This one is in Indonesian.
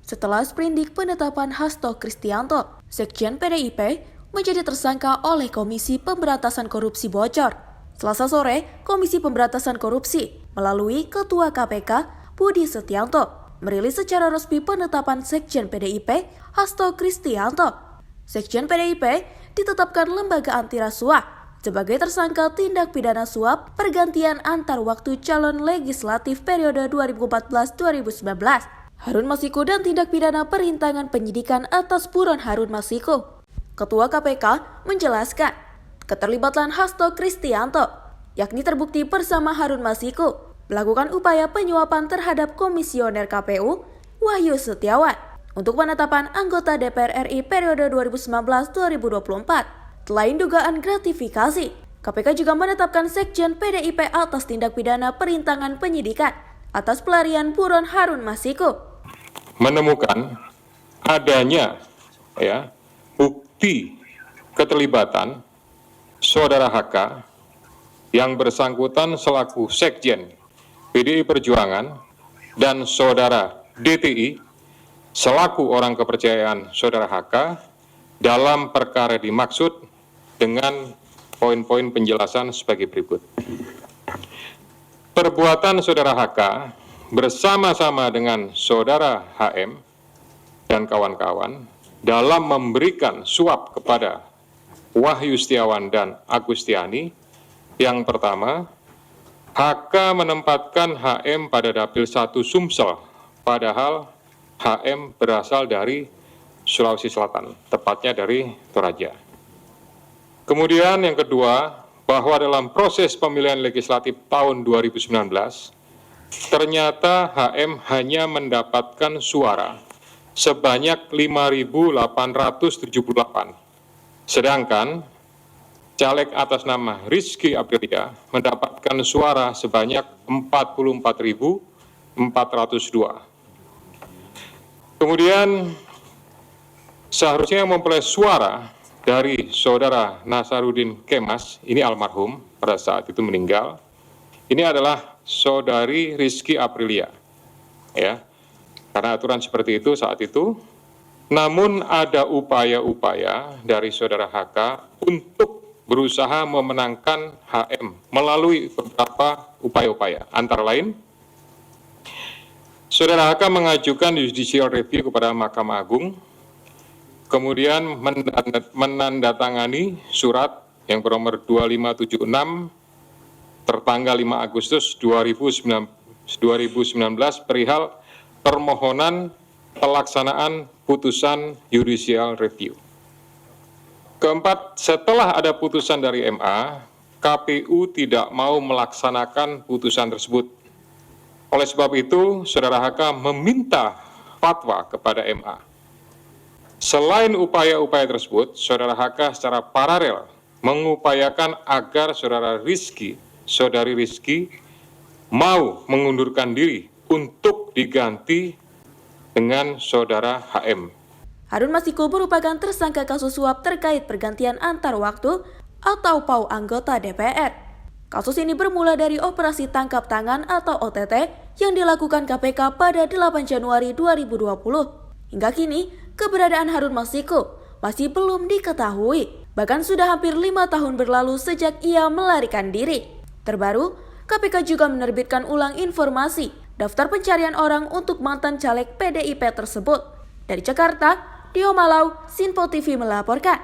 setelah sprindik penetapan Hasto Kristianto, Sekjen PDIP, menjadi tersangka oleh Komisi Pemberantasan Korupsi bocor. Selasa sore, Komisi Pemberantasan Korupsi melalui Ketua KPK Budi Setianto merilis secara resmi penetapan Sekjen PDIP Hasto Kristianto. Sekjen PDIP ditetapkan lembaga anti rasuah sebagai tersangka tindak pidana suap pergantian antar waktu calon legislatif periode 2014-2019. Harun Masiku dan tindak pidana perintangan penyidikan atas buron Harun Masiku. Ketua KPK menjelaskan keterlibatan Hasto Kristianto, yakni terbukti bersama Harun Masiku melakukan upaya penyuapan terhadap komisioner KPU Wahyu Setiawan untuk penetapan anggota DPR RI periode 2019-2024. Selain dugaan gratifikasi, KPK juga menetapkan Sekjen PDIP atas tindak pidana perintangan penyidikan atas pelarian buron Harun Masiku. Menemukan adanya bukti keterlibatan Saudara HK yang bersangkutan selaku Sekjen PDI Perjuangan dan Saudara DTI selaku orang kepercayaan Saudara HK dalam perkara dimaksud dengan poin-poin penjelasan sebagai berikut. Perbuatan Saudara HK bersama-sama dengan Saudara HM dan kawan-kawan dalam memberikan suap kepada Wahyu Setiawan dan Agustiani. Yang pertama, HK menempatkan HM pada Dapil 1 Sumsel, padahal HM berasal dari Sulawesi Selatan, tepatnya dari Toraja. Kemudian yang kedua, bahwa dalam proses pemilihan legislatif tahun 2019, ternyata HM hanya mendapatkan suara sebanyak 5.878. Sedangkan caleg atas nama Rizky Aprilia mendapatkan suara sebanyak 44.402. Kemudian seharusnya memperoleh suara dari Saudara Nasaruddin Kemas, ini almarhum pada saat itu meninggal. Ini adalah Saudari Rizky Aprilia, karena aturan seperti itu saat itu. Namun ada upaya-upaya dari Saudara HK untuk berusaha memenangkan HM melalui beberapa upaya-upaya. Antara lain, Saudara HK mengajukan judicial review kepada Mahkamah Agung, kemudian menandatangani surat yang bernomor 2576 tertanggal 5 Agustus 2019 perihal permohonan pelaksanaan putusan judicial review. Keempat, setelah ada putusan dari MA, KPU tidak mau melaksanakan putusan tersebut. Oleh sebab itu, Saudara HK meminta fatwa kepada MA. Selain upaya-upaya tersebut, Saudara HK secara paralel mengupayakan agar Saudari Rizky mau mengundurkan diri untuk diganti dengan Saudara HM. Harun Masiku merupakan tersangka kasus suap terkait pergantian antar waktu atau PAU anggota DPR. Kasus ini bermula dari operasi tangkap tangan atau OTT yang dilakukan KPK pada 8 Januari 2020. Hingga kini, keberadaan Harun Masiku masih belum diketahui. Bahkan sudah hampir 5 tahun berlalu sejak ia melarikan diri. Terbaru, KPK juga menerbitkan ulang informasi daftar pencarian orang untuk mantan caleg PDIP tersebut. Dari Jakarta, Dio Malau, Sinpo TV melaporkan.